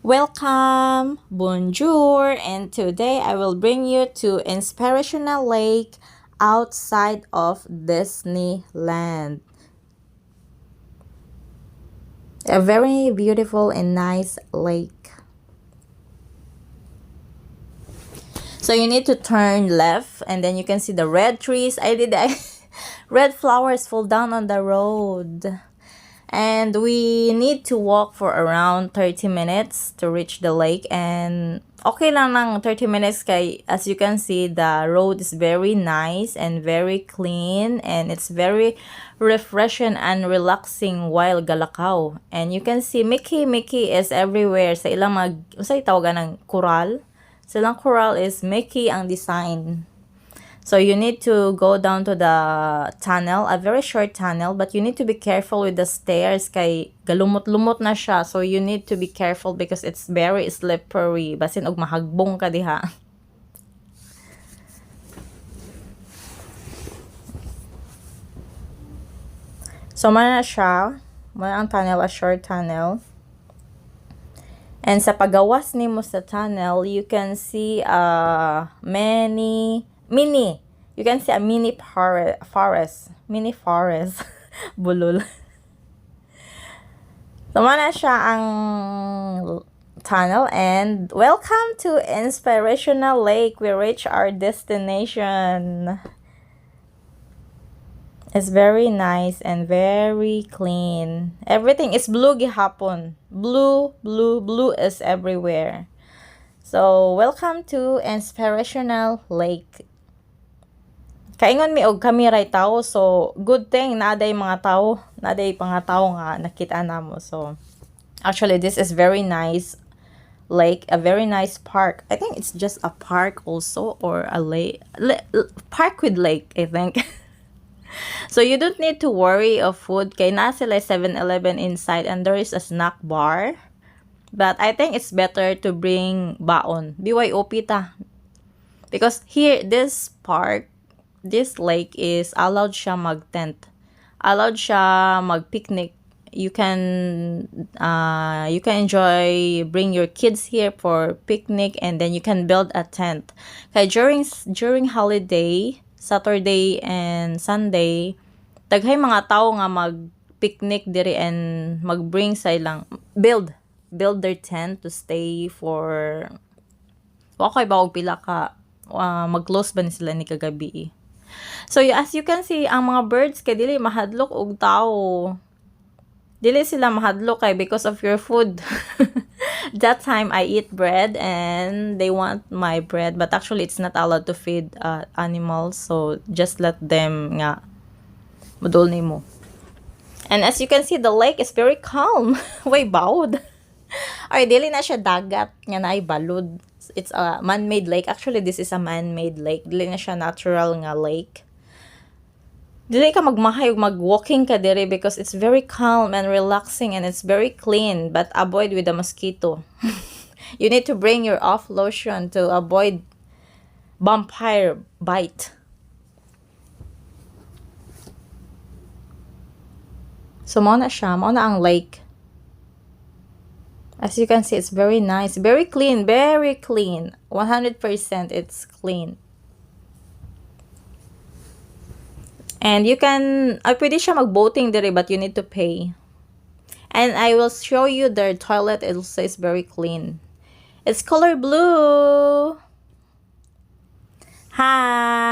Welcome, bonjour, and today I will bring you to Inspirational Lake outside of Disneyland. A very beautiful and nice lake. So you need to turn left and then you can see the red trees. Red flowers fall down on the road. And we need to walk for around 30 minutes to reach the lake. And okay lang ng 30 minutes kay as you can see, the road is very nice and very clean. And it's very refreshing and relaxing while galakaw. And you can see Mickey is everywhere. Sa ilang sa tawagan ng coral. Sa ilang coral is Mickey ang design. So you need to go down to the tunnel, a very short tunnel, but you need to be careful with the stairs kay galumot-lumot na siya. So you need to be careful because it's very slippery. Basin og mahagbong ka diha. So man na siya, man ang tunnel, a short tunnel. And sa pagawas nimo sa tunnel, you can see you can see a mini forest. Bulol. So, na siya ang tunnel and welcome to Inspirational Lake. We reach our destination. It's very nice and very clean. Everything is blue gihapon. Blue is everywhere. So, welcome to Inspirational Lake. Kaingon mi og kami ray tao, so good thing naaday mga tao, naaday mga tao nga nakita namo. So actually this is very nice lake, a very nice park. I think it's just a park also or a park with lake, I think. So you don't need to worry of food kay na sila 7-Eleven inside and there is a snack bar. But I think it's better to bring baon. BYOP ta. Because here this lake is allowed siya mag-tent. Allowed siya mag-picnic. You can enjoy, bring your kids here for picnic and then you can build a tent. Kaya during holiday, Saturday and Sunday, daghay mga tao nga mag-picnic diri and mag-bring sa ilang build their tent to stay for okay ba og pila ka mag-close ba ni sila ni kagabi. So as you can see, ang mga birds kay dili mahadlok og tao. Dili sila mahadlok kay because of your food. That time I eat bread and they want my bread, but actually it's not allowed to feed animals, so just let them nga mudol nimo. And as you can see, the lake is very calm. Way bawd. Ay dili na siya dagat nga naay balod. It's a man-made lake. Actually, this is a man-made lake. Dili na siya natural nga lake. Dili ka magmahay ug mag-walking ka diri because it's very calm and relaxing and it's very clean, but avoid with the mosquito. You need to bring your off lotion to avoid vampire bite. So mao na ang lake. As you can see, it's very nice, very clean, 100% it's clean. And you can, pwede siya mag-boating dire but you need to pay. And I will show you their toilet, it also is very clean. It's color blue. Hi.